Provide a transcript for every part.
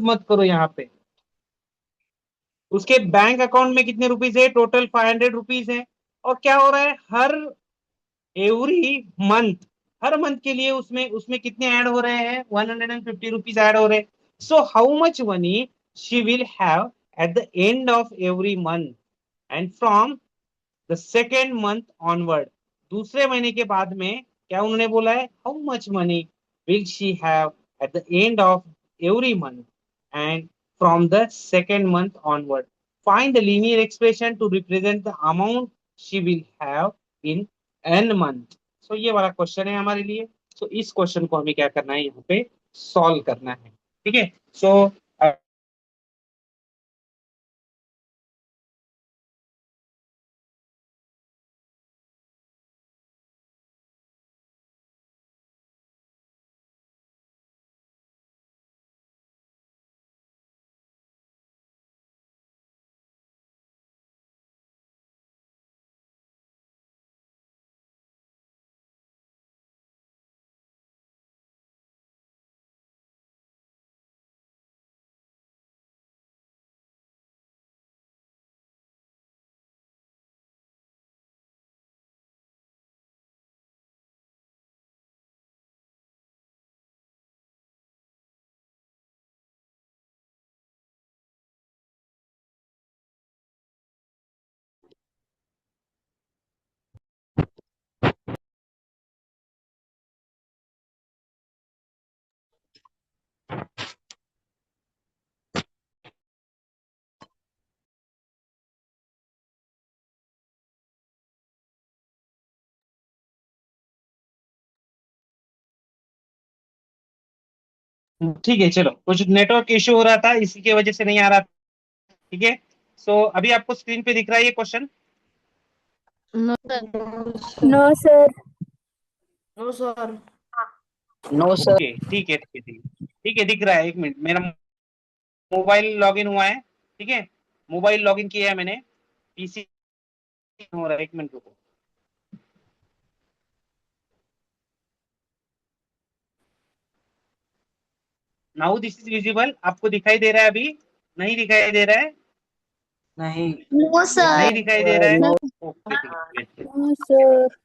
मत करो यहाँ पे। उसके बैंक अकाउंट में कितने रुपीज है, टोटल 500 रुपीज है। और क्या हो रहा है, हर एवरी मंथ, हर मंथ के लिए उसमें उसमें कितने ऐड हो रहे हैं, 150 रुपीज ऐड हो रहे हैं। So how much money she will have at the end of every month, and from the second month onward, दूसरे महीने के बाद में क्या उन्होंने बोला है, how much money will she have at the end of every month and from the second month onward, find the linear expression to represent the amount she will have in n month. So ये वाला question है हमारे लिए। सो इस question को हमें क्या करना है, यहाँ पे सॉल्व करना है। ठीक है। सो ठीक है, चलो, कुछ नेटवर्क इश्यू हो रहा था, इसी की वजह से नहीं आ रहा। ठीक है। सो अभी आपको स्क्रीन पे दिख रहा है ये question. No sir. No sir. No sir. No sir. Okay, ठीक है, ठीक है, ठीक है, ठीक है, दिख रहा है। एक मिनट, मेरा मोबाइल लॉगिन हुआ है। ठीक है, मोबाइल लॉगिन किया है मैंने, पीसी हो रहा है। एक मिनट रुको। नाउ दिस इज विजिबल, आपको दिखाई दे रहा है अभी? नहीं दिखाई दे रहा है? नहीं नो नहीं सर। दिखाई दे रहा है? नो। ओके, ठीक है, no sir.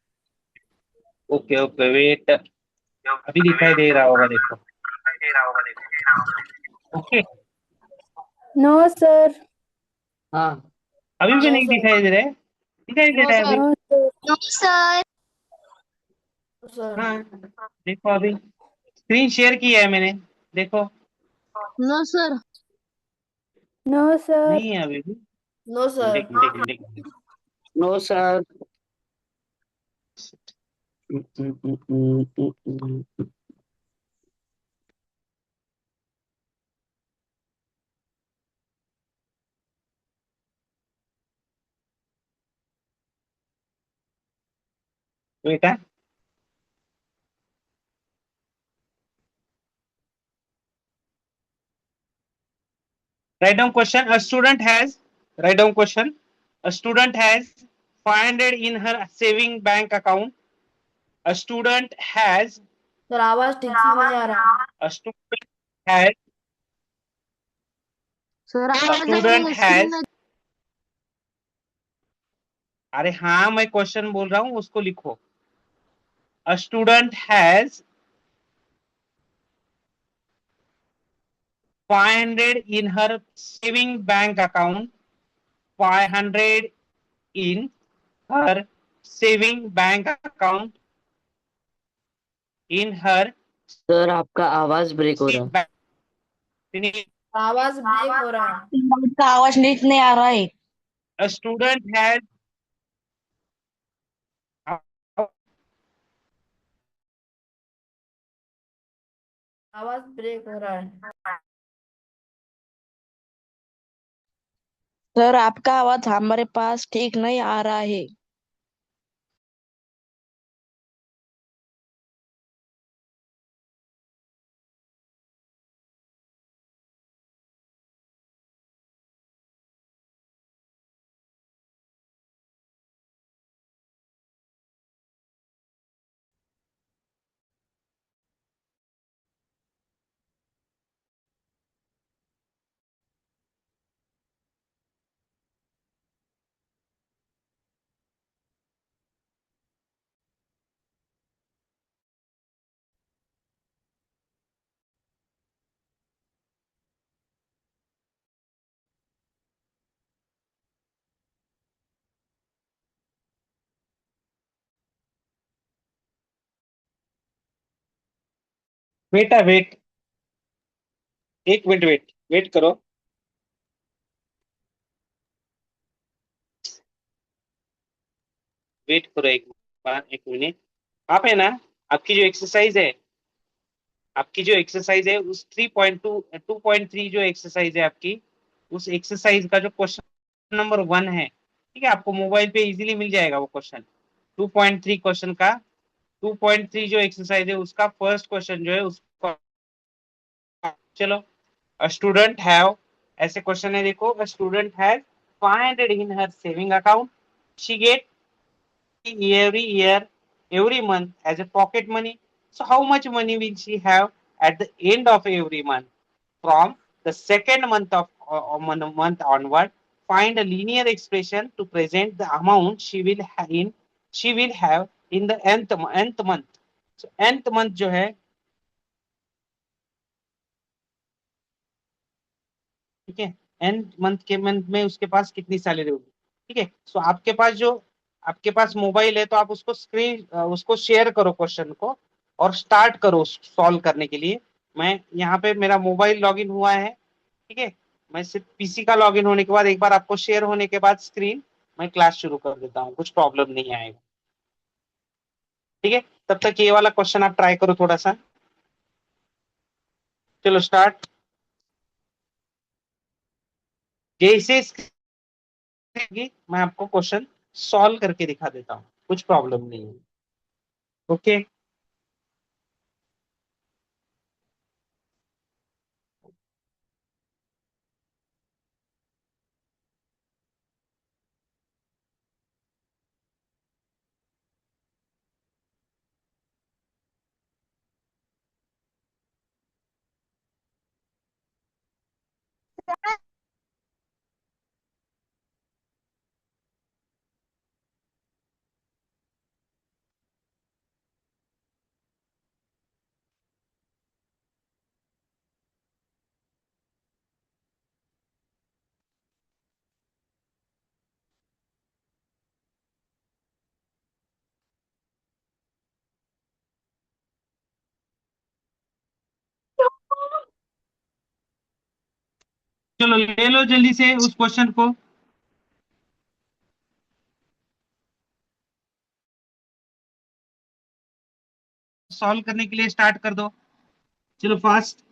Okay, okay, wait, अभी दिखाई दे रहा होगा, देखो। ओके। No sir. हाँ। अभी भी नो नहीं सर। दिखाई दे रहा है? दिखाई दे नो रहा है सर। अभी? No sir. No sir. No sir. हाँ, देखो, अभी स्क्रीन शेयर किया है मैंने, देखो। No sir. No sir. नहीं है अभी भी। No sir. एक मिनट, एक मिनट, एक मिनट। No sir. बेटा, write down question. A student has, write down question. A student has 500 in her saving bank account. A student has, sir आवाज ठीक से नहीं आ रहा। a student has, sir a आवाज आ रही student है स्क्रीन में। has, अरे हाँ, मैं क्वेश्चन बोल रहा हूँ, उसको लिखो। A student has 500 in her saving bank account. 500 in her saving bank account. In her sir आपका आवाज ब्रेक हो रहा saving है। bank. आवाज ब्रेक हो रहा है। का आवाज नीट नहीं आ रहा है। A student has, आवाज ब्रेक हो रहा है। सर आपका आवाज हमारे पास ठीक नहीं आ रहा है। बेटा वेट, एक मिनट वेट, वेट करो। वेट करो एक बार, एक मिनट। आप है ना, आपकी जो एक्सरसाइज है, आपकी जो एक्सरसाइज है उस 3.2 2.3 जो एक्सरसाइज है आपकी, उस एक्सरसाइज का जो क्वेश्चन नंबर 1 है, ठीक है, आपको मोबाइल पे इजीली मिल जाएगा वो क्वेश्चन। 2.3 क्वेश्चन का, 2.3 जो एक्सरसाइज है उसका फर्स्ट क्वेश्चन जो है उसका, चलो। अ स्टूडेंट हैव, ऐसे क्वेश्चन है देखो, a student has 500 in her saving account, she get every year, every month as a pocket money. So how much money will she have at the end of every month? From the second month of month onward, find a linear expression to present the amount she will have in the nth month. So nth month जो है, ठीक है, nth month के month में उसके पास कितनी salary होगी, ठीक है। सो आपके पास जो, आपके पास मोबाइल है तो आप उसको उसको शेयर करो क्वेश्चन को, और स्टार्ट करो सॉल्व करने के लिए। मैं यहाँ पे मेरा मोबाइल लॉगिन हुआ है, ठीक है। मैं सिर्फ पीसी का लॉगिन होने के बाद, एक बार आपको शेयर होने के बाद स्क्रीन, मैं क्लास शुरू कर देता हूँ, कुछ प्रॉब्लम नहीं आएगा, ठीक है। तब तक ये वाला क्वेश्चन आप ट्राई करो थोड़ा सा। चलो स्टार्ट। जैसे मैं आपको क्वेश्चन सॉल्व करके दिखा देता हूँ, कुछ प्रॉब्लम नहीं है। ओके, चलो ले लो जल्दी से उस क्वेश्चन को, सॉल्व करने के लिए स्टार्ट कर दो। चलो फास्ट।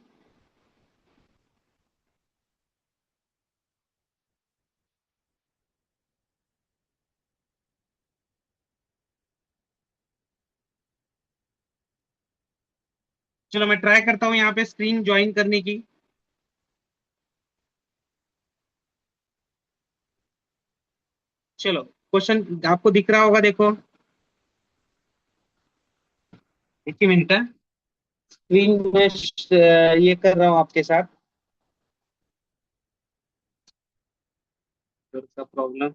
चलो मैं ट्राई करता हूँ यहाँ पे स्क्रीन ज्वाइन करने की। चलो क्वेश्चन आपको दिख रहा होगा, देखो। एक ही मिनट है, स्क्रीन में ये कर रहा हूँ आपके साथ, थोड़ा प्रॉब्लम।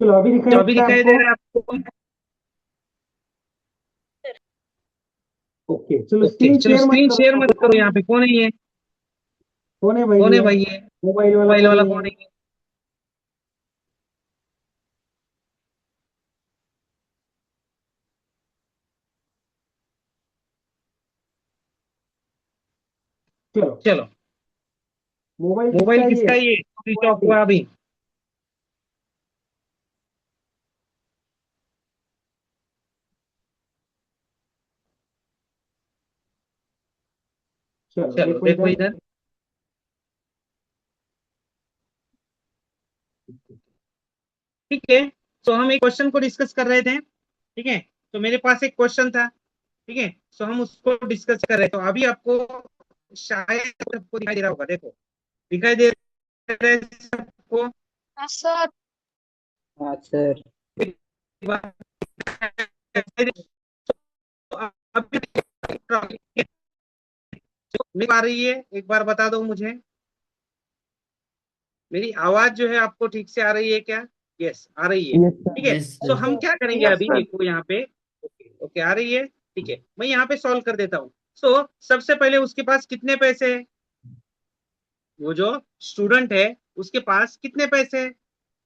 चलो अभी तो अभी दिखाई दिखाई दे दे रहा रहा है है आपको? आपको? ओके, चलो ओके, स्क्रीन चलो शेयर मत स्क्रीन शेयर मत करो। करो, यहाँ पे कौन है ये? कौन है भाई कौन है ये? भाई ये? मोबाइल वाला मोबाइल कौन वाला है कौन ये? है ये? चलो, चलो, मोबाइल किसका मोबाइल है किसका ये? है ये? स्विच ऑफ हुआ अभी। चलो चलो देखो देखो इधर। इधर। ठीक है, तो हम एक क्वेश्चन को डिस्कस कर रहे थे। ठीक है, तो मेरे पास एक क्वेश्चन था। ठीक है, तो हम उसको डिस्कस कर रहे थे, तो अभी आपको शायद सबको दिखाई दे रहा होगा, देखो दिखाई दे रहा है सबको? हाँ सर। हाँ सर। एक बार अभी मेरी आ रही है, एक बार बता दो मुझे, मेरी आवाज जो है आपको ठीक से आ रही है क्या? यस, आ रही है। यस ठीक है, सर। यस तो सर। हम क्या करेंगे यस अभी, सर। देखो यहाँ पे। ओके ओके, आ रही है। ठीक है, मैं यहाँ पे सॉल्व कर देता हूँ। सबसे पहले उसके पास कितने पैसे है? वो जो स्टूडेंट है, उसके पास कितने पैसे है?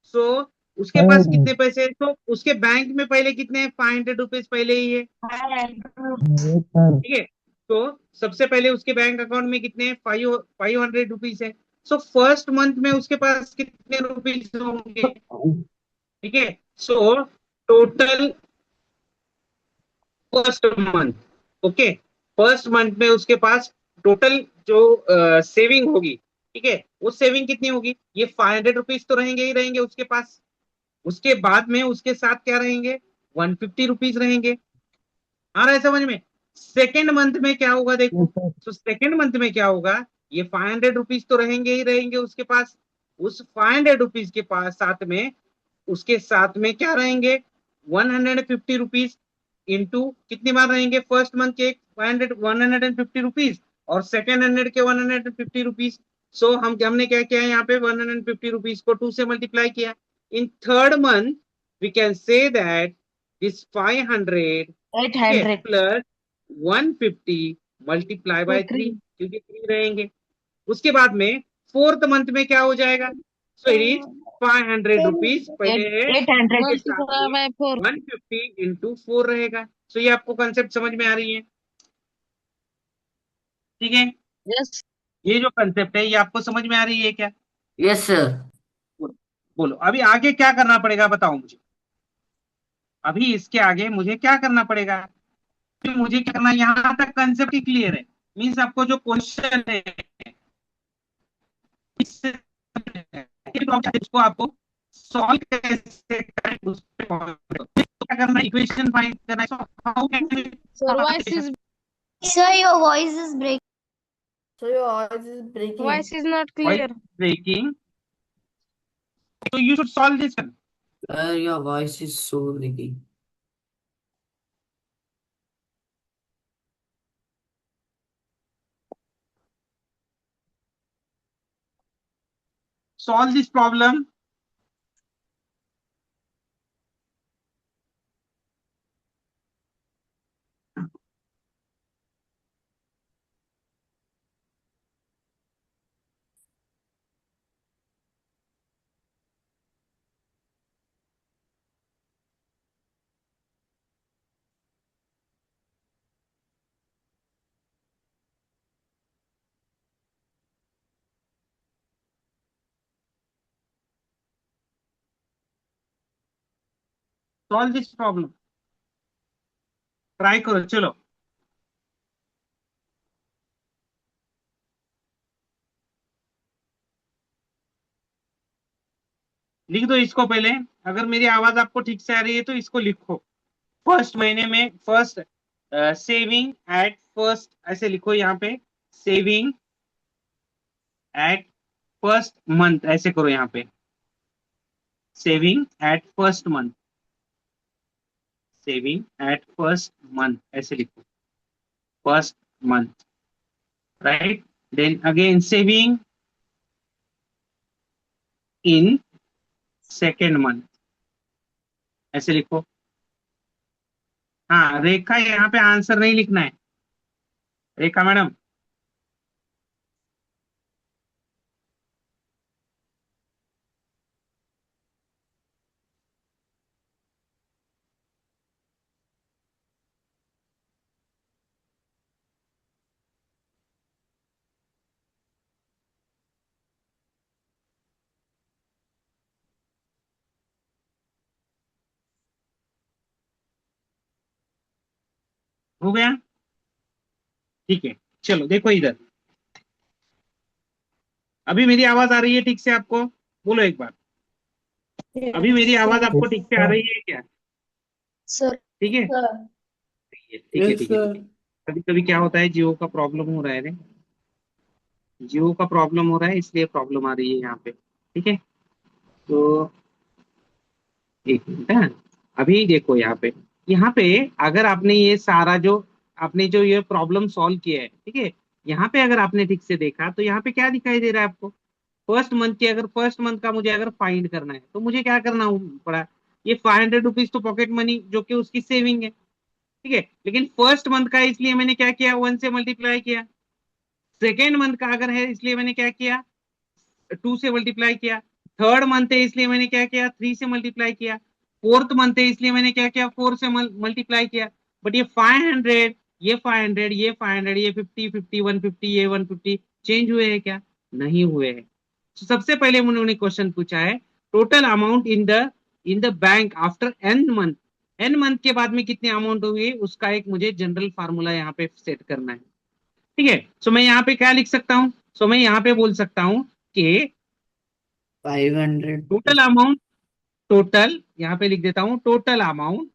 सो उसके पास कितने पैसे है, तो उसके बैंक में पहले कितने हैं? 500 रुपीज पहले ही है। Yes sir. ठीक है, तो सबसे पहले उसके बैंक अकाउंट में कितने? 500 रुपीज है। फर्स्ट मंथ में उसके पास कितने रुपीज होंगे? ठीक है, total first month. Okay, first month में उसके पास टोटल जो सेविंग होगी, ठीक है, वो सेविंग कितनी होगी? ये 500 रुपीज तो रहेंगे ही रहेंगे उसके पास। उसके बाद में उसके साथ क्या रहेंगे? 150 रुपीज रहेंगे। आ रहा है समझ में? सेकेंड मंथ में क्या होगा, देखो। Yes sir. सेकेंड मंथ में क्या होगा? ये 500 रुपीज तो रहेंगे ही रहेंगे उसके पास। उस 500 रुपीज के पास साथ में, उसके साथ में क्या रहेंगे? 150 रुपीज इंटू कितनी बार रहेंगे? फर्स्ट मंथ के 150 रुपीज, और सेकेंड हंड्रेड के 150 रुपीज। हमने क्या किया यहाँ पे? 150 रुपीज को 2 से मल्टीप्लाई किया। In third month we can say that this 500, at ठीक है, hundred plus 150 multiply two by three. 3, क्योंकि 3 रहेंगे। उसके बाद में फोर्थ मंथ में क्या हो जाएगा? सो इट इज 500 रुपीज पहले एट है, एट हंड्रेड उसके साथ मल्टीप्लाई में बाय फोर। 150 इंटू 4 रहेगा। ये आपको कंसेप्ट समझ में आ रही है? ठीक है, यस। ये जो कंसेप्ट है ये आपको समझ में आ रही है क्या? Yes sir. बोलो बोलो, अभी आगे क्या करना पड़ेगा बताओ मुझे। अभी इसके आगे मुझे क्या करना पड़ेगा? मुझे क्या करना है, यहाँ तक कंसेप्ट ही क्लियर है। मीन्स आपको जो क्वेश्चन है उसको आपको सॉल्व कैसे करें, उस पे क्या करना है, इक्वेशन फाइंड करना है। So how can sir voice is Sir, your voice is breaking. So your voice is breaking. Voice is not while clear. Breaking, so you should solve this one. Sir, your voice is so breaking. Solve this problem. Solve this problem. Try करो, चलो लिख दो इसको पहले। अगर मेरी आवाज आपको ठीक से आ रही है तो इसको लिखो। फर्स्ट महीने में फर्स्ट सेविंग एट फर्स्ट, ऐसे लिखो यहाँ पे। सेविंग एट फर्स्ट मंथ, ऐसे करो यहाँ पे। Saving at first month, saving at first month, ऐसे लिखो। First month, right? Then again saving in second month, ऐसे लिखो। हाँ रेखा, यहाँ पे आंसर नहीं लिखना है, रेखा मैडम। हो गया? ठीक है, चलो देखो इधर। अभी मेरी आवाज आ रही है ठीक से आपको? बोलो एक बार, अभी मेरी आवाज आपको ठीक से आ रही है क्या? Sir. ठीक है, सर। ठीक है, ठीक है, यस ठीक है, ठीक है। सर। कभी कभी क्या होता है, जियो का प्रॉब्लम हो रहा है रे, जियो का प्रॉब्लम हो रहा है, इसलिए प्रॉब्लम आ रही है यहाँ पे। ठीक है, तो एक मिनट। हाँ, अभी देखो यहाँ पे अगर आपने ये सारा जो आपने जो ये प्रॉब्लम सॉल्व किया है, ठीक है, यहाँ पे अगर आपने ठीक से देखा तो यहाँ पे क्या दिखाई दे रहा है आपको? फर्स्ट मंथ की, अगर फर्स्ट मंथ का मुझे अगर फाइंड करना है तो मुझे क्या करना पड़ा? ये 500 रुपीज तो पॉकेट मनी जो कि उसकी सेविंग है, ठीक है, लेकिन फर्स्ट मंथ का है, इसलिए मैंने क्या किया, 1 से मल्टीप्लाई किया। सेकेंड मंथ का अगर है, इसलिए मैंने क्या किया, 2 से मल्टीप्लाई किया। थर्ड मंथ है, इसलिए मैंने क्या किया, 3 से मल्टीप्लाई किया। फोर्थ मंथ है, इसलिए मैंने क्या किया, 4 से मल्टीप्लाई किया। बट ये 500, ये 500, ये 500, ये 50, 50, 150, ये 150 चेंज हुए हैं क्या? नहीं हुए हैं। तो सबसे पहले उन्होंने क्वेश्चन पूछा है, total amount in the bank after N month. N month के बाद में कितने अमाउंट हुए, उसका एक मुझे जनरल फार्मूला यहाँ पे सेट करना है। ठीक है, सो मैं यहाँ पे क्या लिख सकता हूँ? सो मैं यहाँ पे बोल सकता हूँ कि 500 टोटल अमाउंट, टोटल यहाँ पे लिख देता हूँ, total amount.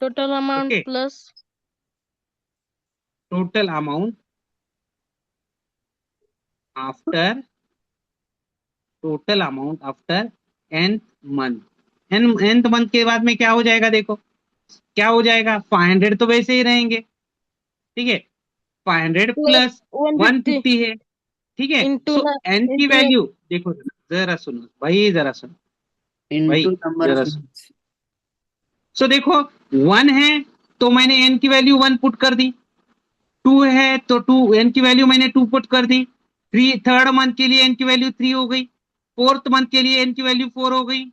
Total amount okay, plus total amount after, total amount after nth month. nth month के बाद में क्या हो जाएगा, देखो क्या हो जाएगा, 500 तो वैसे ही रहेंगे, ठीक है, 500 प्लस प्लस 150 150 है, ठीक है। इंटू सो ना n की इंटू वैल्यू देखो, जरा सुनो भाई, जरा सुनो into भाई, number of जरा सुनो। months. सो देखो, 1 है तो मैंने n की वैल्यू 1 पुट कर दी, 2 है तो 2, n की वैल्यू मैंने 2 पुट कर दी, 3 थर्ड मंथ के लिए n की वैल्यू 3 हो गई, फोर्थ मंथ के लिए n की वैल्यू 4 हो गई।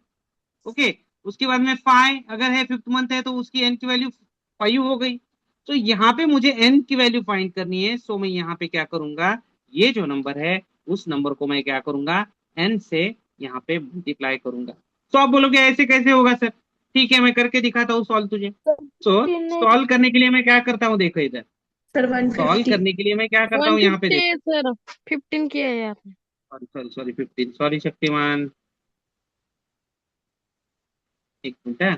ओके, उसके बाद में 5 अगर है, फिफ्थ मंथ है तो उसकी n की वैल्यू 5 हो गई। तो यहाँ पे मुझे n की वैल्यू फाइंड करनी है, सो मैं यहाँ पे क्या करूंगा, ये जो नंबर है उस नंबर को मैं क्या करूंगा, n से यहाँ पे मल्टीप्लाई करूंगा। तो आप बोलोगे ऐसे कैसे होगा सर? ठीक है, मैं करके दिखाता हूँ सॉल्व तुझे। सो सॉल्व करने के लिए मैं क्या करता हूँ, देखो इधर, सर सॉल्व 150। करने के लिए मैं क्या करता हूँ, यहाँ पे 150 देखो, है सर, 15 किया है आपने। Sorry sorry sorry 15, sorry Shaktimaan, एक मिनट है।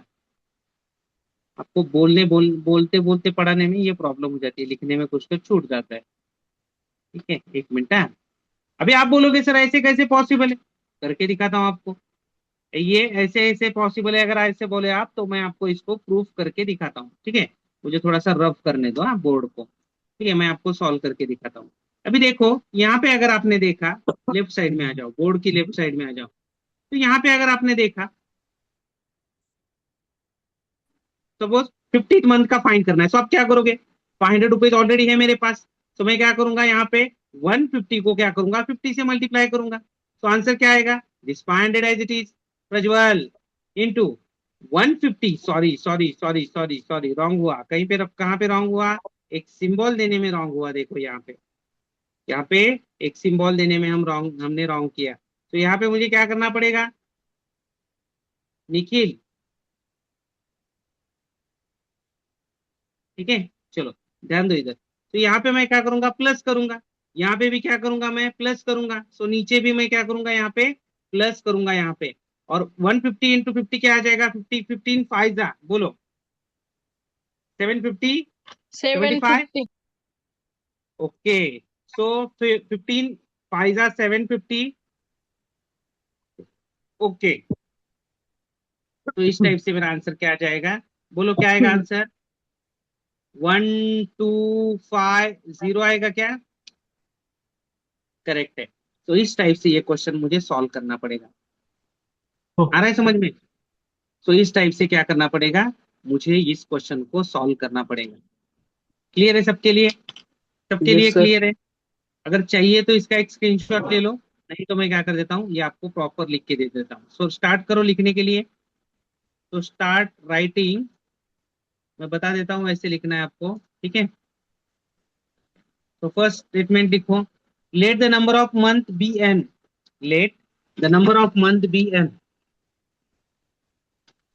आपको बोलते बोलते पढ़ाने में ये प्रॉब्लम हो जाती है, लिखने में कुछ तो छूट जाता है। ठीक है, एक मिनट है। अभी आप बोलोगे सर ऐसे कैसे पॉसिबल है, करके दिखाता हूँ आपको। ये ऐसे ऐसे पॉसिबल है, अगर ऐसे बोले आप तो मैं आपको इसको प्रूफ करके दिखाता हूँ। ठीक है, मुझे थोड़ा सा रफ करने दो हाँ बोर्ड को। ठीक है, मैं आपको सॉल्व करके दिखाता हूँ। अभी देखो यहाँ पे अगर आपने देखा, लेफ्ट साइड में आ जाओ, बोर्ड की लेफ्ट साइड में आ जाओ। तो यहाँ पे अगर आपने देखा, सपोज 15th मंथ का फाइंड करना है, सो आप क्या करोगे, 500 रुपीज ऑलरेडी है मेरे पास, तो मैं क्या करूंगा, यहाँ पे 150 को क्या करूंगा, 50 से मल्टीप्लाई करूंगा। तो आंसर क्या आएगा, this 500 as it is, Prajwal, into 150, sorry sorry sorry sorry sorry, wrong हुआ कहीं पे, कहाँ पे रॉन्ग हुआ, एक सिंबल देने में रॉन्ग हुआ, देखो यहाँ पे एक सिंबल देने में हमने रॉन्ग किया। तो यहाँ पे मुझे क्या करना पड़ेगा, निखिल, ठीक है, चलो ध्यान दो इधर। तो यहाँ पे मैं क्या करूंगा, प्लस करूंगा, यहाँ पे भी क्या करूंगा, मैं प्लस करूंगा। सो नीचे भी मैं क्या करूंगा, यहाँ पे प्लस करूंगा यहाँ पे। और 150 इंटू 50 क्या आ जाएगा, 50, 15 फाइव जा, बोलो 750, 75। 750 ओके, सो 15 फाइव जा 750। ओके, तो इस टाइप से मेरा आंसर क्या आ जाएगा, बोलो क्या आएगा आंसर, 1250 आएगा क्या? करेक्ट है। तो इस टाइप से ये क्वेश्चन मुझे सॉल्व करना पड़ेगा। आ रहा है समझ में? तो इस टाइप से क्या करना पड़ेगा, मुझे इस क्वेश्चन को सॉल्व करना पड़ेगा। क्लियर है सबके लिए? सबके लिए यस सर। क्लियर है? अगर चाहिए तो इसका एक स्क्रीनशॉट ले लो, नहीं तो मैं क्या कर देता हूँ, ये आपको प्रॉपर लिख के दे देता हूँ। सो स्टार्ट करो लिखने के लिए। तो स्टार्ट राइटिंग, मैं बता देता हूँ ऐसे लिखना है आपको, ठीक है। तो फर्स्ट स्टेटमेंट लिखो, let the number of month be N, let the number of month be N,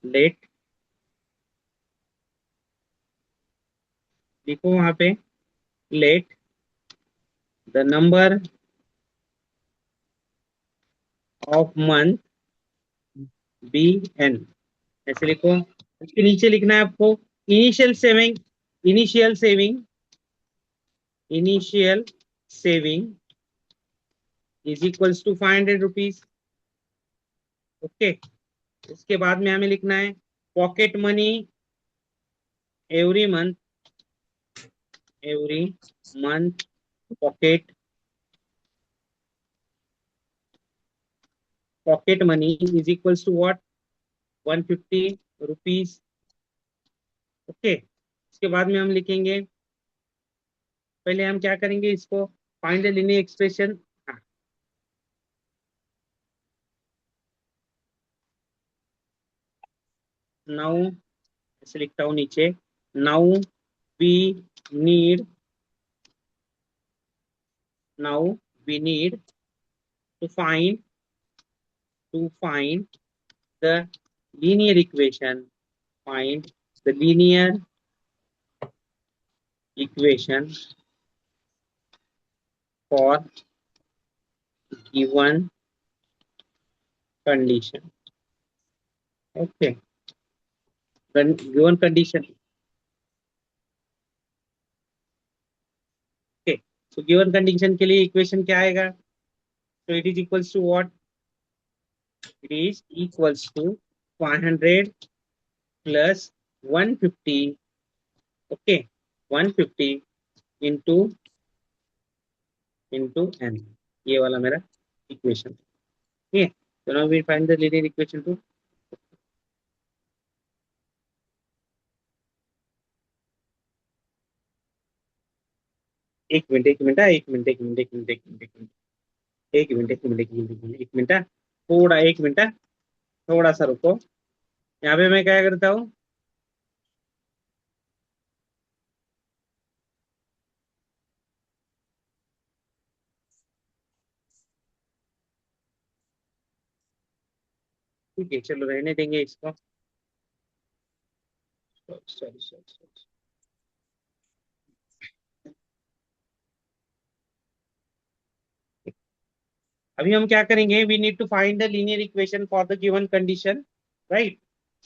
let, लिखो वहां पे, let the number of month be N, ऐसे लिखो। उसके नीचे लिखना है आपको initial saving, initial saving, initial saving is equals to 500 rupees. Okay. उसके बाद में हमें लिखना है pocket money every month, every month pocket, pocket money is equals to what, 150 rupees. Okay. उसके बाद में हम लिखेंगे, पहले हम क्या करेंगे, इसको find the linear expression. Now ऐसे लिखता हूँ नीचे, now we need, now we need to find, to find the linear equation, find the linear equation for given condition. Okay, given condition. Okay, so given condition के लिए equation क्या आएगा? So it is equals to what? It is equals to 500 plus 150. Okay, 150 into n, ये वाला मेरा equation। ठीक है, so now we find the linear equation to, एक मिनट एक मिनट एक मिनट एक मिनट एक मिनट एक मिनट एक मिनट एक मिनट एक मिनट एक मिनट एक मिनट एक मिनट थोड़ा, एक मिनट, थोड़ा सा रुको। यहाँ पे मैं क्या करता हूँ, ठीक है चलो रहने देंगे इसको। Sorry sorry sorry. अभी हम क्या करेंगे, we need to find the linear equation for the given condition, right.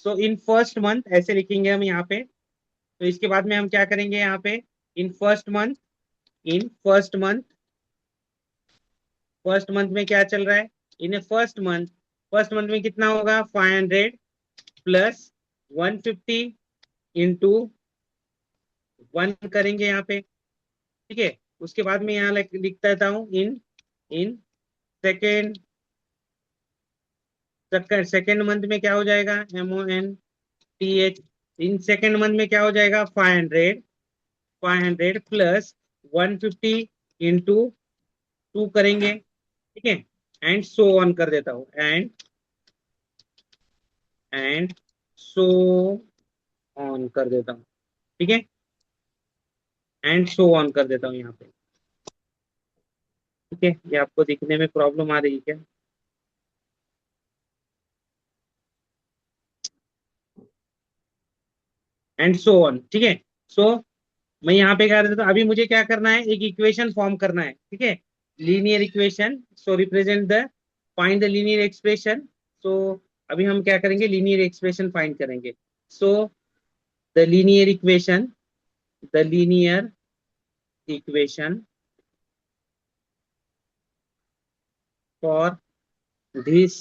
So in first month ऐसे लिखेंगे हम यहाँ पे। तो इसके बाद में हम क्या करेंगे यहाँ पे, इन फर्स्ट मंथ, इन फर्स्ट मंथ, फर्स्ट मंथ में क्या चल रहा है, इन फर्स्ट मंथ, फर्स्ट मंथ में कितना होगा, 500 प्लस 150 इंटू 1 करेंगे यहाँ पे, ठीक है। उसके बाद में यहाँ लिख देता हूँ इन, इन सेकेंड, सेकेंड मंथ में क्या हो जाएगा, MONTH, इन सेकेंड मंथ में क्या हो जाएगा, 500, 500 प्लस 150 इंटू 2 करेंगे, ठीक है। एंड सो ऑन कर देता हूँ, एंड सो ऑन कर देता हूँ, ठीक है। एंड सो ऑन कर देता हूँ यहाँ पे, ठीक है। ये आपको दिखने में प्रॉब्लम आ रही है क्या? एंड सो ऑन, ठीक है। सो मैं यहाँ पे क्या कर देता हूँ, अभी मुझे क्या करना है, एक इक्वेशन फॉर्म करना है, ठीक है। Linear equation, so represent the, find the linear expression. So अभी हम क्या करेंगे, लीनियर एक्सप्रेशन फाइंड करेंगे। So the linear equation, the linear equation for this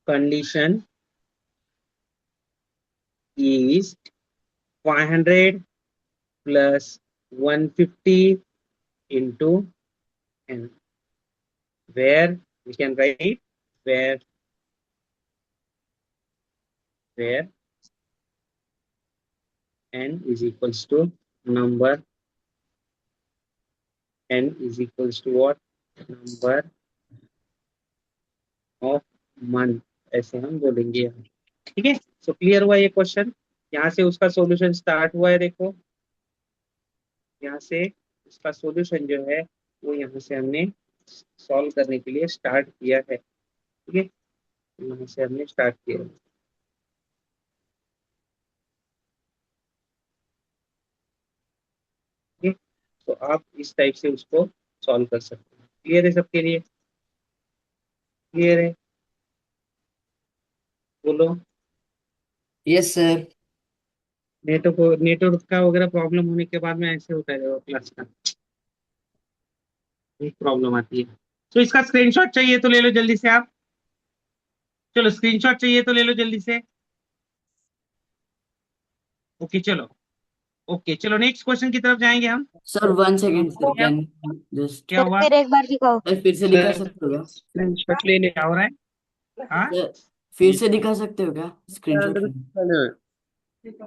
condition is 500 plus 150 into n, where we can write, where where n is equals to number, n is equals to what, number of month, ऐसे हम बोलेंगे यहाँ। ठीक है, so clear हुआ ये question. यहाँ से उसका सॉल्यूशन स्टार्ट हुआ है, देखो यहाँ से उसका सॉल्यूशन जो है वो यहाँ से हमने सॉल्व करने के लिए स्टार्ट किया है। ठीक है, यहाँ से हमने स्टार्ट किया है। ठीक है, तो आप इस टाइप से उसको सॉल्व कर सकते हैं। क्लियर है सबके लिए? क्लियर है? बोलो। Yes sir. नेटवर्क का वगैरह प्रॉब्लम होने के बाद में ऐसे होता है क्लास का, एक प्रॉब्लम आती है। तो इसका स्क्रीनशॉट चाहिए तो ले लो जल्दी से आप। चलो स्क्रीनशॉट चाहिए तो ले लो जल्दी से। ओके चलो, ओके चलो नेक्स्ट क्वेश्चन की तरफ जाएंगे हम। Sir 1 second sir, can just क्या हुआ? फिर एक बार दिखाओ। फिर से दिखा सकते हो क्या? स्क्रीनशॉट लेने क्या हो रहा है? हाँ सर, फिर से दिखा सकते हो क्या स्क्रीनशॉट? एक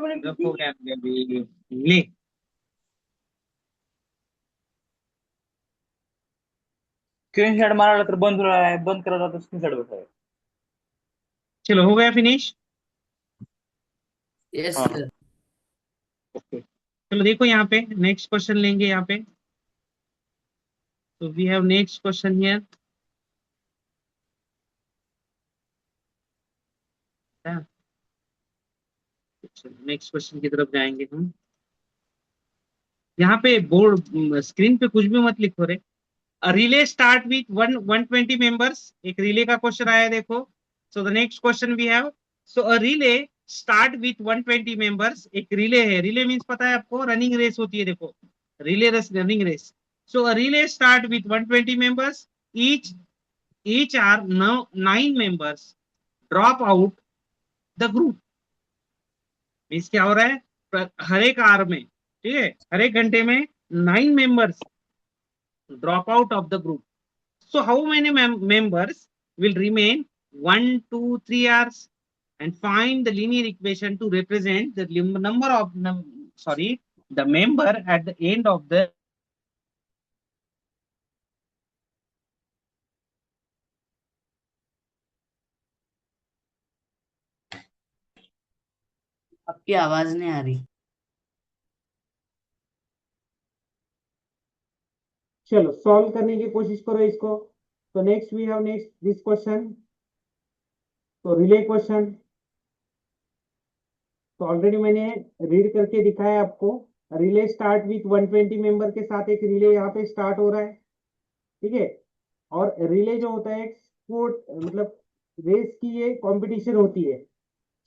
मिनट रखो क्या अभी ले। स्क्रीनशॉट मारायला तर बंद आहे, बंद करायला तर स्क्रीनशॉट बसाय। चलो हो गया फिनिश। यस हाँ। सर। ओके चलो देखो यहाँ पे नेक्स्ट क्वेश्चन लेंगे यहाँ पे। तो we have next question here. Next question की तरफ जाएंगे हम। यहाँ पे बोर्ड स्क्रीन पे कुछ भी मत लिखो रे। रिले स्टार्ट विथ 120 मेंबर्स, एक रिले का क्वेश्चन आया है देखो। So the next question we have, so a relay start with 120 members, एक रिले है। रिले मींस पता है आपको, रनिंग रेस होती है देखो, relay race running race. So a relay start with 120 members, each are now 9 members drop out the group। Means क्या हो रहा है, हर एक आवर में, ठीक है, हर एक घंटे में 9 members drop out of the group। So how many members will remain 1, 2, 3 hours? And find the linear equation to represent the number of the member at the end of the आपकी आवाज नहीं आ रही। चलो सॉल्व करने की कोशिश करो इसको। तो next we have next this question. तो रिले क्वेश्चन तो ऑलरेडी मैंने रीड करके दिखाया आपको। रिले स्टार्ट विथ 120 मेंबर के साथ एक रिले यहाँ पे स्टार्ट हो रहा है। ठीक है, और रिले जो होता है स्पोर्ट, मतलब रेस की ये कंपटीशन होती है।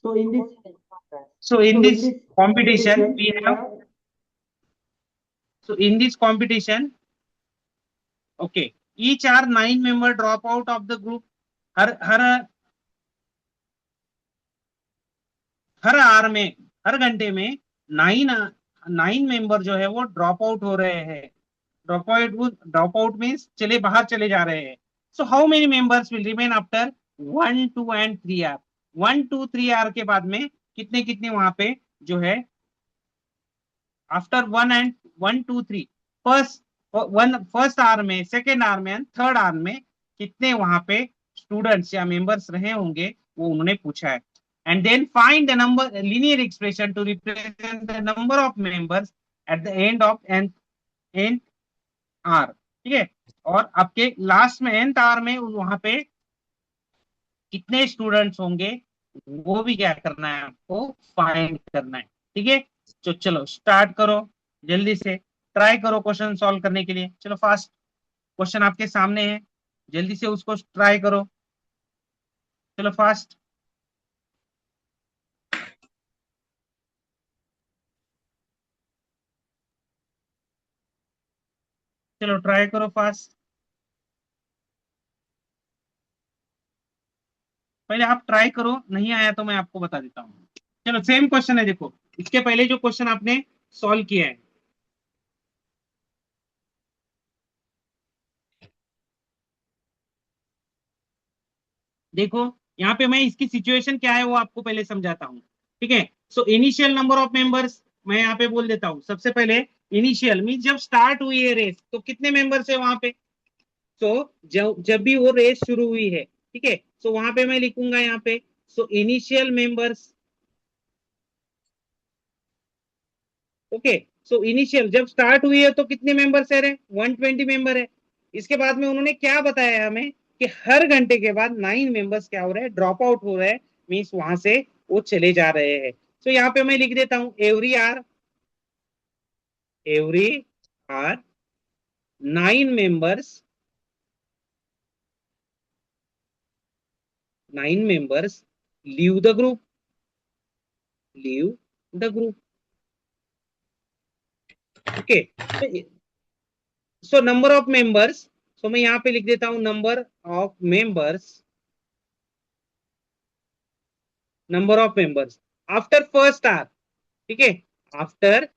So in this competition we have, so in this competition, okay, each are 9 member drop out of the group। हर आवर में, हर घंटे में 9 मेंबर जो है वो ड्रॉप आउट हो रहे हैं। ड्रॉप आउट मीन्स चले बाहर चले जा रहे हैं। So how many members will remain after 1, 2 and 3 hour? 1, 2, 3 hour के बाद में कितने कितने वहां पे जो है, आफ्टर 1, 2, 3, फर्स्ट आवर में, सेकेंड आवर में, थर्ड आवर में कितने वहां पे स्टूडेंट्स या मेंबर्स रहे होंगे, वो उन्होंने पूछा है। And then find the number linear expression to represent the number of members at the end of nth hour। ठीक है, और आपके लास्ट में nth hour में वहां पे कितने स्टूडेंट्स होंगे वो भी क्या करना है, आपको फाइंड करना है। ठीक है, तो चलो स्टार्ट करो, जल्दी से ट्राई करो क्वेश्चन सॉल्व करने के लिए। चलो फास्ट, क्वेश्चन आपके सामने है, जल्दी से उसको ट्राई करो। चलो फास्ट, चलो ट्राई करो फास्ट। पहले आप ट्राई करो, नहीं आया तो मैं आपको बता देता हूँ। चलो सेम क्वेश्चन है देखो, इसके पहले जो क्वेश्चन आपने सॉल्व किया है। देखो यहाँ पे मैं इसकी सिचुएशन क्या है वो आपको पहले समझाता हूँ, ठीक है। So initial number of members मैं यहाँ पे बोल देता हूँ। सबसे पहले इनिशियल मीन जब स्टार्ट हुई है रेस तो कितने मेंबर्स है वहां पे। सो जब जब भी वो रेस शुरू हुई है, ठीक है, सो वहां पे मैं लिखूंगा यहाँ पे, so initial members, okay. So initial जब स्टार्ट हुई है तो कितने मेंबर्स है रे, 120 मेंबर है। इसके बाद में उन्होंने क्या बताया हमें कि हर घंटे के बाद 9 मेंबर्स क्या हो रहे हैं, ड्रॉप आउट हो रहे हैं, मीन्स वहां से वो चले जा रहे हैं। तो यहाँ पे मैं लिख देता हूँ every R 9 members, 9 members leave the group, leave the group, okay. So number of members, so मैं यहाँ पे लिख देता हूँ number of members, number of members after first R, ठीक है, आफ्टर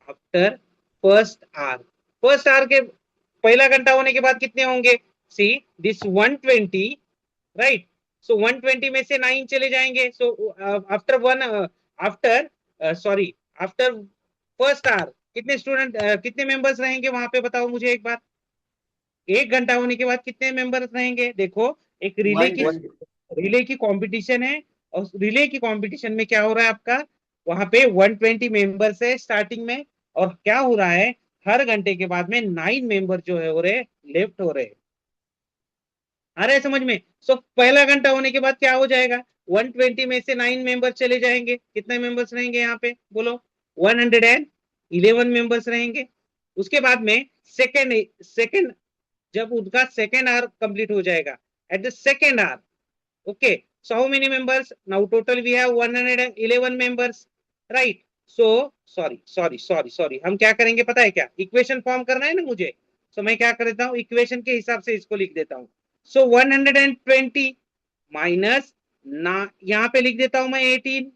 आफ्टर फर्स्ट आर के पहला घंटा होने के बाद कितने होंगे, सी दिस 120, राइट। सो 120 में से 9 चले जाएंगे। So after one after sorry after first hour कितने स्टूडेंट कितने मेंबर्स रहेंगे वहां पे, बताओ मुझे एक बार। एक घंटा होने के बाद कितने मेंबर्स रहेंगे, देखो एक वन रिले की कंपटीशन है, और रिले की कंपटीशन में क्या हो रहा है आपका, वहां पे 120 मेंबर्स है स्टार्टिंग में, और क्या हो रहा है हर घंटे के बाद में 9 मेंबर जो है हो रहे लेफ्ट हो रहे। आ रहा है समझ में। सो पहला घंटा होने के बाद क्या हो जाएगा, 120 में से 9 मेंबर चले जाएंगे, कितने मेंबर्स रहेंगे यहाँ पे बोलो, 111 मेंबर्स रहेंगे। उसके बाद में सेकेंड जब उनका सेकेंड आवर कंप्लीट हो जाएगा, at the second hour, okay, so how many members now total we have 111 members, right। so sorry हम क्या करेंगे पता है क्या, इक्वेशन फॉर्म करना है ना मुझे, so मैं क्या कर देता हूँ इक्वेशन के हिसाब से इसको लिख देता हूँ। so 120 माइनस ना, यहाँ पे लिख देता हूँ मैं 18।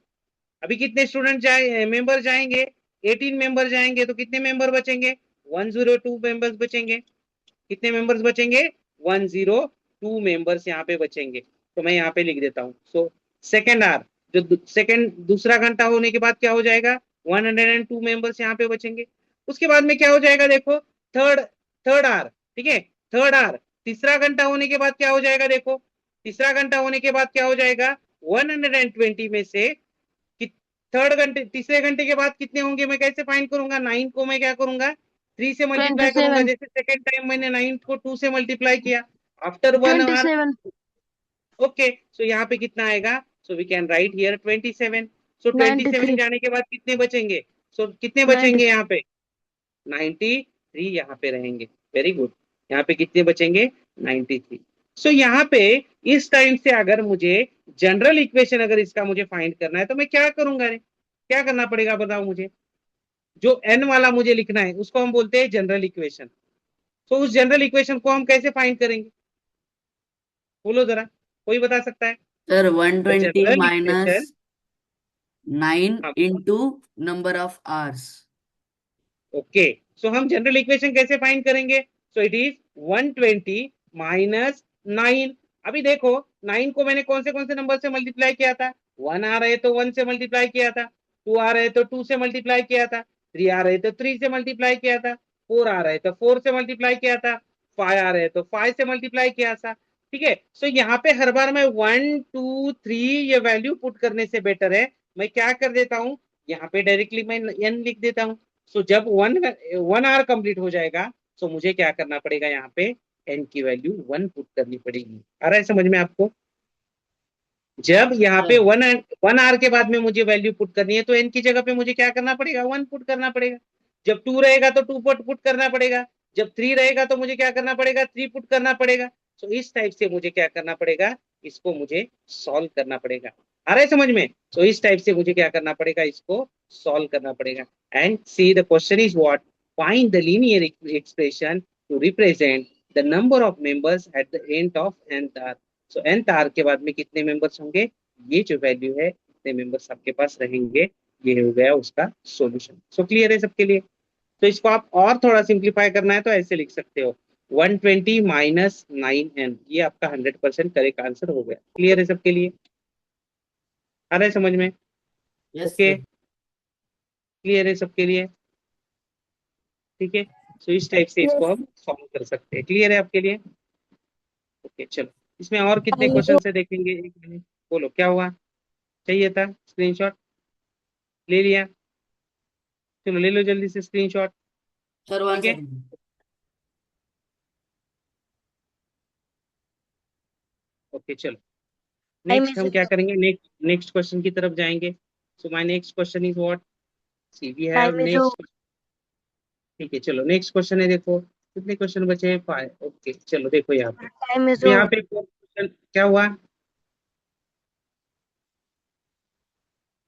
अभी कितने स्टूडेंट जाए मेंबर जाएंगे, 18 मेंबर जाएंगे, तो कितने मेंबर बचेंगे, 102 मेंबर्स बचेंगे। कितने मेंबर्स बचेंगे, 102 मेंबर्स यहाँ पे बचेंगे। तो मैं यहाँ पे लिख देता हूँ। सो सेकेंड आर जो सेकेंड दूसरा घंटा होने के बाद क्या हो जाएगा, 102 मेंबर्स यहाँ पे बचेंगे। उसके बाद में क्या हो जाएगा देखो, थर्ड थर्ड आर, ठीक है, थर्ड आर तीसरा घंटा होने के बाद क्या हो जाएगा, देखो तीसरा घंटा होने के बाद क्या हो जाएगा, 120 में से थर्ड घंटे तीसरे घंटे के बाद कितने होंगे मैं कैसे फाइंड करूंगा, 9 को मैं क्या करूंगा 3 से मल्टीप्लाई करूंगा, 27 जैसे सेकेंड टाइम मैंने 9 को 2 से मल्टीप्लाई किया आफ्टर 1 आवर, 27 ओके। सो यहाँ पे कितना आएगा, so we can write here 27। So 27 93 जाने के बाद कितने बचेंगे, सो कितने 90 बचेंगे यहाँ पे, 93 यहाँ पे रहेंगे, वेरी गुड। यहाँ पे कितने बचेंगे, 93। सो यहाँ पे इस टाइम से अगर मुझे जनरल इक्वेशन अगर इसका मुझे फाइंड करना है तो मैं क्या करूंगा रे, क्या करना पड़ेगा बताओ मुझे, जो एन वाला मुझे लिखना है उसको हम बोलते हैं जनरल इक्वेशन। तो उस जनरल इक्वेशन को हम कैसे फाइंड करेंगे, बोलो जरा, कोई बता सकता है। Sir 120 general minus equation, 9 into number of hours. Okay, so हम जनरल इक्वेशन कैसे फाइंड करेंगे, सो इट इज 120 माइनस 9। अभी देखो 9 को मैंने कौन से नंबर से मल्टीप्लाई किया था, 1 आ रहे तो 1 से मल्टीप्लाई किया था, 2 आ रहे तो 2 से मल्टीप्लाई किया था, 3 आ रहे तो 3 से मल्टीप्लाई किया था, 4 आ रहे तो 4 से मल्टीप्लाई किया था, 5 आ रहे तो 5 से मल्टीप्लाई किया था, ठीक है। सो यहाँ पे हर बार मैं 1 2 3 ये वैल्यू पुट करने से बेटर है मैं क्या कर देता हूँ, यहाँ पे डायरेक्टली मैं n लिख देता हूँ। सो जब 1 आवर कंप्लीट हो जाएगा तो मुझे क्या करना पड़ेगा, यहाँ पे n की वैल्यू 1 पुट करनी पड़ेगी। आ रहा है समझ में आपको, जब यहाँ पे 1 आवर के बाद में मुझे वैल्यू पुट करनी है तो n की जगह पे मुझे क्या करना पड़ेगा, 1 पुट करना पड़ेगा। जब 2 रहेगा तो 2 पुट करना पड़ेगा, जब 3 रहेगा तो मुझे क्या करना पड़ेगा, 3 पुट करना पड़ेगा। तो इस टाइप से मुझे क्या करना पड़ेगा, इसको मुझे सॉल्व करना पड़ेगा। आ रहा है समझ में, तो इस टाइप से मुझे क्या करना पड़ेगा, इसको सॉल्व करना पड़ेगा। And see the question is what, find the linear expression to represent the number of members at the end of nth hour. So nth hour के बाद में कितने मेंबर्स होंगे, ये जो वैल्यू है कितने मेंबर्स आपके पास रहेंगे, ये हो गया उसका सॉल्यूशन। सो क्लियर है सबके लिए। तो इसको आप और थोड़ा सिंप्लीफाई करना है तो ऐसे लिख सकते हो, 120 माइनस 9n, ये आपका 100% करेक्ट आंसर हो गया। क्लियर है सबके लिए? आ रहा है समझ में? Yes okay, sir. क्लियर है सबके लिए? ठीक है, तो इस टाइप से इसको हम सॉल्व कर सकते हैं। क्लियर है आपके लिए? ओके चलो, इसमें और कितने क्वेश्चन से देखेंगे? एक मिनट, बोलो क्या हुआ? चाहिए था स्क्रीनशॉट? ले लिया? चलो ले लो जल्दी से स्क्रीनशॉट। सर वन ठीक है, सेकंड। ओके चलो, Time नेक्स्ट is हम क्या करेंगे? नेक्स्ट नेक्स्ट क्वेश्चन की तरफ जाएंगे। So my next question is what? See we have time is next. ठीक है चलो, नेक्स्ट क्वेश्चन है, देखो कितने क्वेश्चन बचे हैं? 5। ओके चलो देखो यहाँ पे, time is तो यहाँ पे क्वेश्चन क्या हुआ?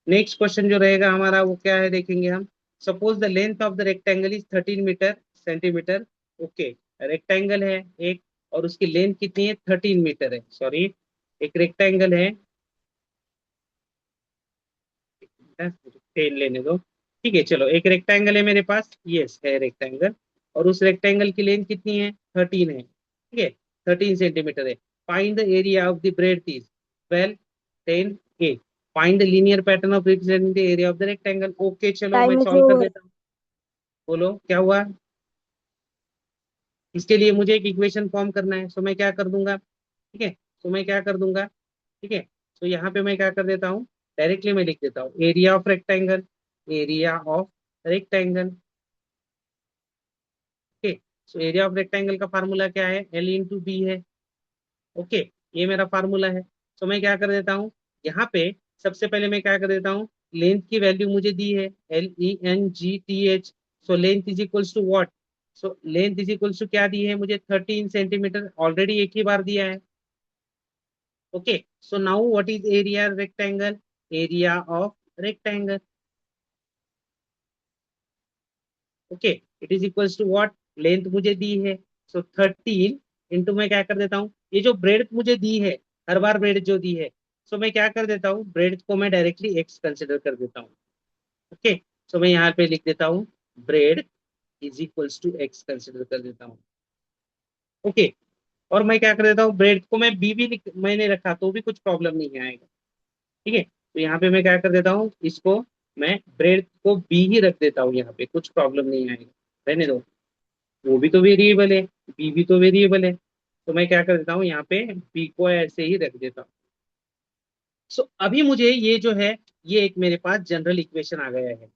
नेक्स्ट क्वेश्चन जो रहेगा हमारा वो क्या है, देखेंगे हम। Suppose the length of the rectangle is 13 metre centimetre. Okay, rectangle है एक, और उसकी लेंथ कितनी है? 13 मीटर है। सॉरी, एक रेक्टेंगल है, पेन लेने दो। ठीक है चलो, एक रेक्टेंगल है मेरे पास, यस है रेक्टेंगल, और उस रेक्टेंगल की लेंथ कितनी है? 13 है। ठीक है, 13 सेंटीमीटर है। Find the area of the bread is 12, 10 A. Find the linear pattern of representing the area of the rectangle. Okay चलो, मैं सॉल्व कर देता हूँ। बोलो क्या हुआ? इसके लिए मुझे एक इक्वेशन फॉर्म करना है, सो मैं क्या कर दूंगा? ठीक है, तो मैं क्या कर दूंगा? ठीक है, तो यहाँ पे मैं क्या कर देता हूँ, डायरेक्टली मैं लिख देता हूँ area of rectangle, area of rectangle. Okay, so area of rectangle का फार्मूला क्या है? एल इंटू बी है। ओके, ये मेरा फार्मूला है। तो मैं क्या कर देता हूँ यहाँ पे, सबसे पहले मैं क्या कर देता हूँ, लेंथ की वैल्यू मुझे दी है LENGTH। So length is equals to what? So length is equals to क्या दी है मुझे? 13 सेंटीमीटर, ऑलरेडी एक ही बार दिया है। Okay, so now what is area rectangle? Area of rectangle. Okay, it is equals to what? Length मुझे दी है, सो 13 इंटू मैं क्या कर देता हूँ, ये जो ब्रेड मुझे दी है, हर बार ब्रेड जो दी है, सो मैं क्या कर देता हूँ, ब्रेड को मैं डायरेक्टली एक्स कंसिडर कर देता हूँ। ओके, सो मैं यहाँ पे लिख देता हूँ breadth is equals to x consider कर देता हूँ। ओके, और मैं क्या कर देता हूँ, ब्रेड को मैं बी भी मैंने रखा तो भी कुछ प्रॉब्लम नहीं आएगा। ठीक है, तो यहाँ पे मैं क्या कर देता हूँ, इसको मैं ब्रेड को बी ही रख देता हूँ, यहाँ पे कुछ प्रॉब्लम नहीं आएगा, रहने दो, वो भी तो वेरिएबल है, बी भी तो वेरिएबल है। तो मैं क्या कर देता हूँ, यहाँ पे बी को ऐसे ही रख देता हूँ। सो अभी मुझे ये जो है, ये एक मेरे पास जनरल इक्वेशन आ गया है,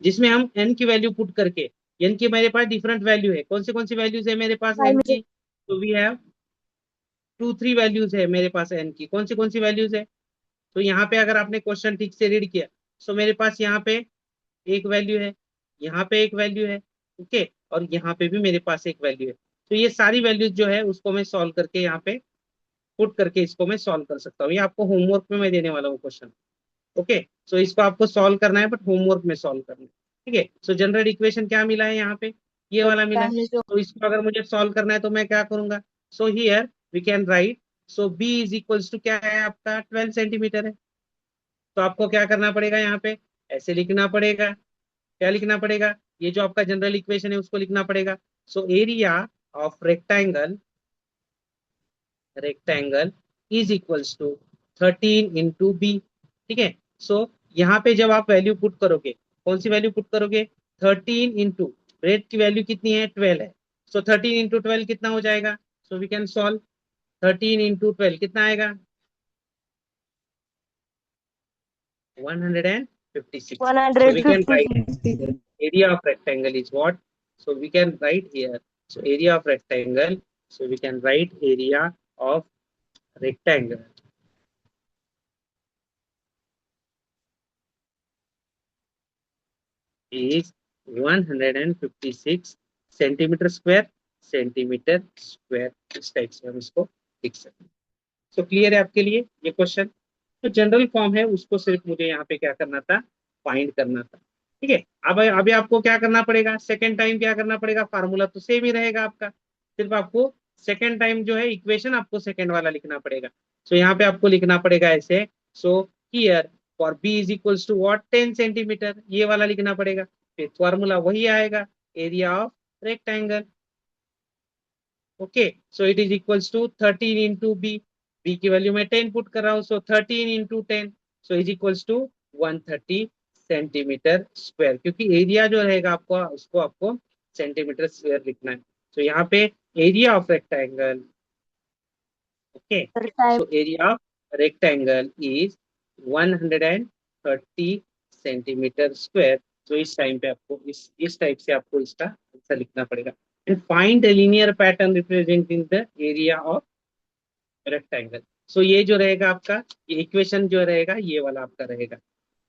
जिसमें हम एन की वैल्यू पुट करके, एन की मेरे पास डिफरेंट वैल्यू है, कौन सी वैल्यूज है मेरे पास एन की? तो वी हैव 2 3 वैल्यूज है मेरे पास एन की। कौन सी वैल्यूज है? तो यहाँ पे अगर आपने क्वेश्चन ठीक से रीड किया, सो मेरे पास यहाँ पे एक वैल्यू है, यहाँ पे एक वैल्यू है, ओके, और यहाँ पे भी मेरे पास एक वैल्यू है। तो ये सारी वैल्यूज जो है उसको मैं सॉल्व करके यहाँ पे पुट करके इसको मैं सॉल्व कर सकता हूँ। ये आपको होमवर्क में मैं देने वाला हूँ क्वेश्चन। ओके, सो इसको आपको सॉल्व करना है, बट होमवर्क में सॉल्व करना है। ठीक है, सो जनरल इक्वेशन क्या मिला है यहाँ पे? ये वाला मिला है। time is तो इसको अगर मुझे सॉल्व करना है तो मैं क्या करूंगा? So here we can write, so B is equals to क्या है आपका? 12 सेंटीमीटर है। तो आपको क्या करना पड़ेगा यहाँ पे? ऐसे लिखना पड़ेगा। क्या लिखना पड़ेगा? ये जो आपका जनरल इक्वेशन है उसको लिखना पड़ेगा। So area of rectangle, rectangle is equals to 13 into B. ठीक है, सो यहाँ पे जब आप वैल्यू पुट करोगे, कौन सी वैल्यू पुट करोगे? 13 इंटू रेट की वैल्यू कितनी है? 12 है। सो 13 इंटू 12 कितना हो जाएगा? So we can solve. 13 into 12 कितना आएगा? 156। So we can write 156. area of rectangle is what? So we can write here. So area of rectangle. So we can write area of rectangle is 156 centimetre square, centimetre square. इस type से हम इसको लिख सकते हैं। So clear है आपके लिए ये क्वेश्चन? तो जनरल फॉर्म है, उसको सिर्फ मुझे यहाँ पे क्या करना था? फाइंड करना था। ठीक है, अब अभी आपको क्या करना पड़ेगा? सेकेंड टाइम क्या करना पड़ेगा? फार्मूला तो सेम ही रहेगा आपका, सिर्फ आपको सेकेंड टाइम जो है इक्वेशन आपको सेकेंड वाला लिखना पड़ेगा। सो यहाँ पे आपको लिखना पड़ेगा ऐसे, so here for B is equals to what? 10 centimetre, ये वाला लिखना पड़ेगा। फिर फॉर्मूला वही आएगा, area of rectangle. Okay, so it is equals to 13 into B, B की वैल्यू मैं 10 पुट कर रहा हूँ, so 13 into 10, so is equals to 130 centimetre square, क्योंकि एरिया जो रहेगा आपको उसको आपको सेंटीमीटर स्क्वायर लिखना है। सो यहाँ पे area of rectangle, okay, so area of rectangle is 130 centimetre square. तो इस टाइम पे आपको इस टाइप से आपको इसका आंसर लिखना पड़ेगा। And find the linear pattern representing the area of rectangle. So ये जो रहेगा आपका, ये इक्वेशन जो रहेगा ये वाला आपका रहेगा।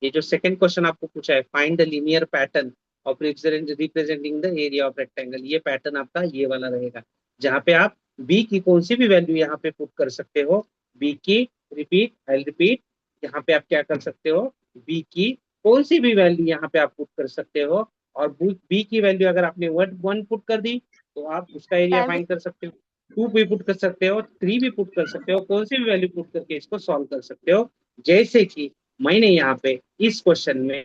ये जो सेकंड क्वेश्चन आपको पूछा है, find the linear pattern of representing the area of rectangle, ये पैटर्न आपका ये वाला रहेगा, जहाँ पे आप बी की कौन सी भी वैल्यू यहाँ पे पुट कर सकते हो। बी की, रिपीट, आई रिपीट, यहाँ पे आप क्या कर सकते हो, बी की कौन सी भी वैल्यू यहाँ पे आप पुट कर सकते हो, और बी की वैल्यू अगर आपने 1 पुट कर दी तो आप उसका एरिया फाइंड कर सकते हो, 2 भी पुट कर सकते हो, 3 भी पुट कर सकते हो, कौन सी भी वैल्यू पुट करके इसको सॉल्व कर सकते हो। जैसे कि मैंने यहाँ पे इस क्वेश्चन में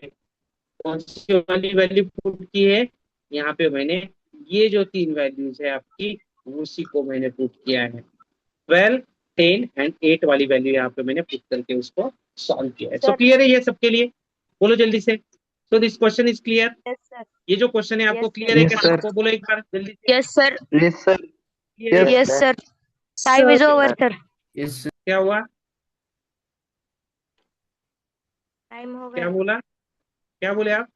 कौन सी वाली वैल्यू पुट की है, यहाँ पे मैंने ये जो 3 वैल्यूज है आपकी, उसी को मैंने पुट किया है, 12, 10 एंड 8 वाली वैल्यू यहाँ पे मैंने पुट करके उसको सॉल्व किया है। सो क्लियर है ये सबके लिए? बोलो जल्दी से। So this question is clear? ये जो क्वेश्चन है आपको क्लियर है क्या सबको? बोलो एक बार जल्दी से। Yes sir, yes sir, yes sir, time is over sir, yes sir, क्या हुआ? टाइम हो क्या गया, बोला? क्या बोले आप?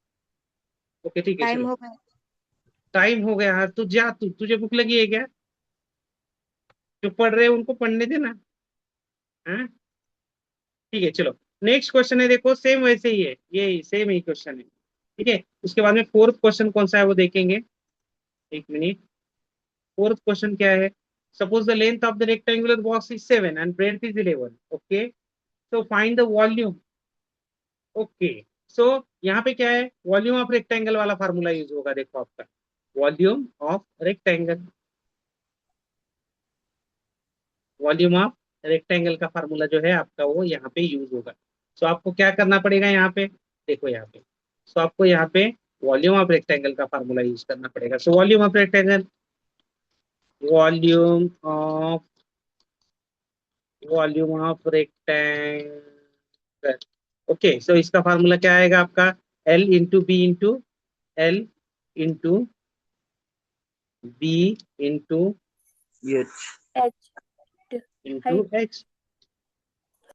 ओके ठीक है, टाइम चलो हो गया। टाइम हो गया। हाँ तू जा, तुझे भूख लगी है क्या? जो पढ़ रहे हैं उनको पढ़ने देना। हाँ ठीक है, चलो नेक्स्ट क्वेश्चन है, देखो सेम वैसे ही है, ये सेम ही क्वेश्चन है, ठीक है। उसके बाद में फोर्थ क्वेश्चन कौन सा है वो देखेंगे, एक मिनट। फोर्थ क्वेश्चन क्या है? Suppose the length of the rectangular box is 7 and breadth is 11, okay, so find the volume. Okay, so यहाँ पे क्या है, वॉल्यूम ऑफ रेक्टेंगल वाला फार्मूला यूज होगा, देखो आपका volume of rectangle, volume of rectangle का फार्मूला जो है आपका वो यहाँ पे यूज होगा। सो आपको क्या करना पड़ेगा यहाँ पे, देखो यहाँ पे, सो आपको यहाँ पे वॉल्यूम ऑफ रेक्टेंगल का फार्मूला यूज करना पड़ेगा। So volume of rectangle, volume of rectangle, okay, so इसका फार्मूला क्या आएगा आपका, l into b into l into b into into x,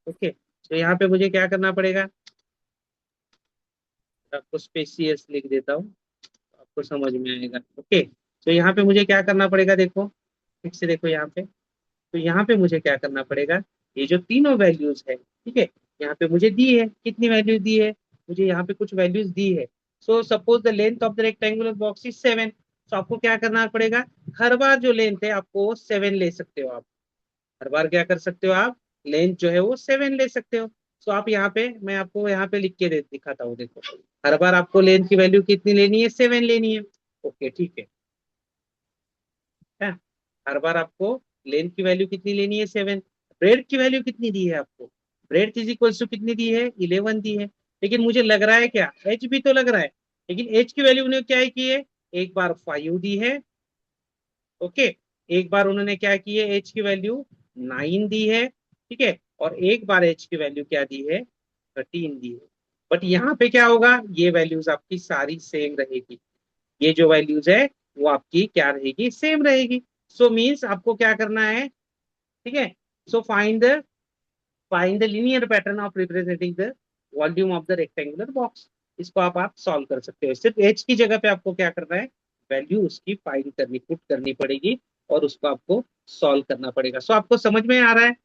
okay. तो यहाँ पे मुझे क्या करना पड़ेगा, आपको स्पेसियस लिख देता हूँ, आपको समझ में आएगा, ओके। तो यहाँ पे मुझे क्या करना पड़ेगा, देखो ठीक से देखो यहाँ पे, तो यहाँ पे मुझे क्या करना पड़ेगा, ये जो तीनों वैल्यूज है, ठीक है, यहाँ पे मुझे दी है, कितनी वैल्यूज दी है मुझे, यहाँ पे कुछ वैल्यूज दी है। So suppose the length of the rectangular box is 7, तो आपको क्या करना पड़ेगा, हर बार जो लेंथ है आपको 7 ले सकते हो आप, हर बार क्या कर सकते हो आप, लेंथ जो है वो 7 ले सकते हो। सो आप यहाँ पे, मैं आपको यहाँ पे लिख के दिखाता हूँ, देखो हर बार आपको लेंथ की वैल्यू कितनी लेनी है, 7 लेनी है, ओके ठीक है। हर बार आपको लेंथ की वैल्यू कितनी लेनी है, 7। ब्रेड की वैल्यू कितनी दी है आपको, ब्रेड इज इक्वल टू कितनी दी है, 11 दी है। लेकिन मुझे लग रहा है क्या, एच भी तो लग रहा है, लेकिन एच की वैल्यू उन्होंने क्या की है, एक बार 5 दी है, ओके, एक बार उन्होंने क्या की है, एच की वैल्यू 9 दी है, ठीक है, और एक बार एच की वैल्यू क्या दी है, 13 दी है। बट यहाँ पे क्या होगा, ये वैल्यूज आपकी सारी सेम रहेगी, ये जो वैल्यूज है वो आपकी क्या रहेगी, सेम रहेगी। सो मीन्स आपको क्या करना है, ठीक है, सो find the linear pattern of representing the volume of the rectangular box. इसको आप सॉल्व कर सकते हो, सिर्फ एच की जगह पे आपको क्या करना है, वैल्यू उसकी फाइंड करनी, पुट करनी पड़ेगी, और उसको आपको सॉल्व करना पड़ेगा। सो आपको समझ में आ रहा है?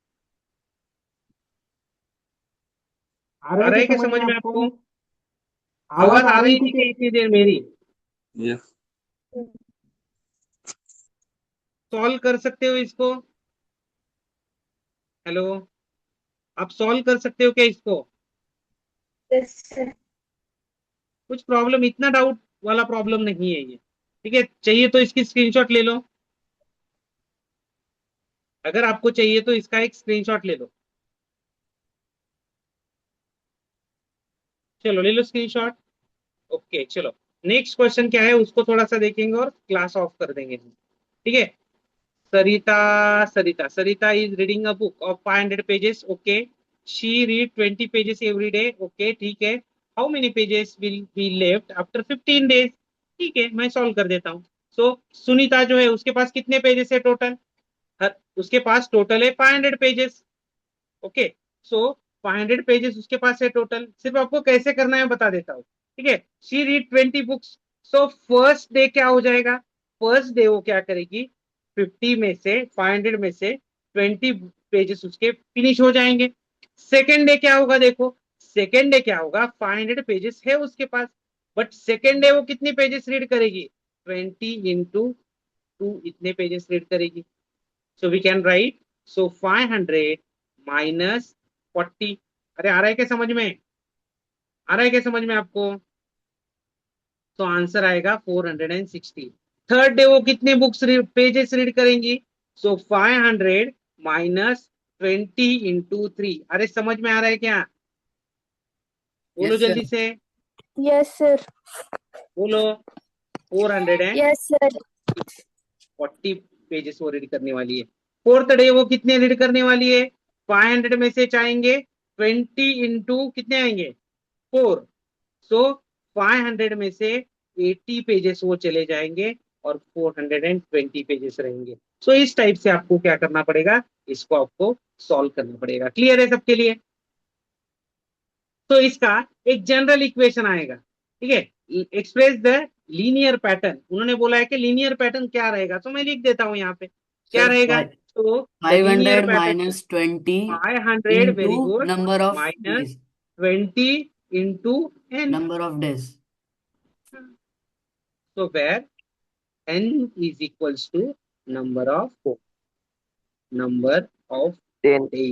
आ आ रहा रहा है है क्या क्या समझ समझ में में आपको? आपको? आवाज आ रही थी थी क्या इतनी देर मेरी? यस सॉल्व कर सकते हो इसको? हेलो, आप सॉल्व कर सकते हो क्या इसको? कुछ प्रॉब्लम, इतना डाउट वाला प्रॉब्लम नहीं है ये, ठीक है। चाहिए तो इसकी स्क्रीनशॉट ले लो, अगर आपको चाहिए तो इसका एक स्क्रीनशॉट ले लो, चलो ले लो स्क्रीनशॉट। ओके चलो, नेक्स्ट क्वेश्चन क्या है उसको थोड़ा सा देखेंगे और क्लास ऑफ कर देंगे, ठीक है। Sarita is reading a book of 500 pages. Okay. She read 20 pages every day. Okay, ठीक है. How many pages will be left after 15 days? ठीक है, मैं सॉल्व कर देता हूँ. So सुनीता जो है उसके पास कितने पेजेस है टोटल? उसके पास टोटल है 500 पेजेस. ओके, सो 500 पेजेस उसके पास है टोटल. सिर्फ आपको कैसे करना है बता देता हूँ. ठीक है, she read 20 books. So first day क्या हो जाएगा? फर्स्ट डे वो क्या करेगी, 50 में से 500 में से 20 पेजेस उसके फिनिश हो जाएंगे. सेकेंड डे क्या होगा? देखो सेकेंड डे क्या होगा, 500 पेजेस है उसके पास, बट सेकेंड डे वो कितने पेजेस रीड करेगी? 20 इंटू 2 इतने पेजेस रीड करेगी. So we can write, so 500 minus 40. अरे आ रहा है क्या समझ में? आ रहा है क्या समझ में आपको? तो आंसर आएगा 460. थर्ड डे वो कितने बुक्स पेजेस रीड करेंगी? सो 500 माइनस 20 इंटू 3. अरे समझ में आ रहा है क्या? बोलो Yes, sir. जल्दी से Yes, sir. बोलो. 400 है, Yes, sir. 40 पेजेस वो रीड करने वाली है. फोर्थ डे वो कितने रीड करने वाली है? 500 में से चाहेंगे 20 इंटू कितने आएंगे? 4. सो 500 में से 80 पेजेस वो चले जाएंगे और 420 पेजेस रहेंगे. सो इस टाइप से आपको क्या करना पड़ेगा, इसको आपको सॉल्व करना पड़ेगा. क्लियर है सबके लिए? तो इसका एक जनरल इक्वेशन आएगा. ठीक है, एक्सप्रेस द लीनियर पैटर्न. उन्होंने बोला है कि लीनियर पैटर्न क्या रहेगा, तो मैं लिख देता हूँ यहाँ पे क्या Sir, रहेगा. तो linear 500 pattern minus 20 500 very into good number of minus days. 20 into n. Number of days. So where n is equals to number of days.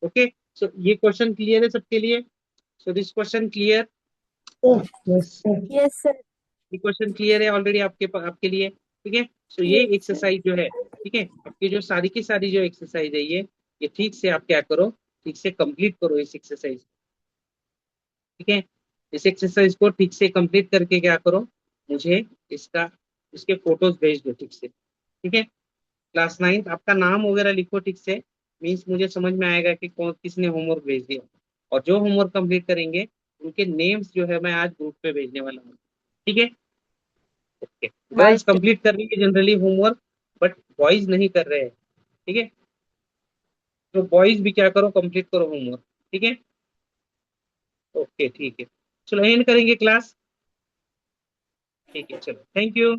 Okay, so ये क्वेश्चन क्लियर है सबके लिए? So this question clear? Yes, sir. ये question clear है already आपके लिए? ठीक है, so ये एक्सरसाइज जो है, ठीक है, आपकी जो सारी की सारी जो एक्सरसाइज है ये ठीक से आप क्या करो, ठीक से कंप्लीट करो इस एक्सरसाइज. ठीक है, इस एक्सरसाइज को ठीक से कंप्लीट करके क्या करो, मुझे इसके फोटोज भेज दो ठीक से. ठीक है, क्लास 9 आपका नाम वगैरह लिखो ठीक से, मीन्स मुझे समझ में आएगा कि कौन किसने होमवर्क भेज दिया. और जो होमवर्क कंप्लीट करेंगे उनके नेम्स जो है मैं आज ग्रुप पे भेजने वाला हूँ. ठीक है, ओके. गर्ल्स कंप्लीट कर रही है जनरली होमवर्क, बट बॉयज नहीं कर रहे हैं. ठीक है, तो बॉयज भी क्या करो, कंप्लीट करो होमवर्क. ठीक है, ओके ठीक है. चलो एंड करेंगे क्लास. ठीक है, चलो थैंक यू.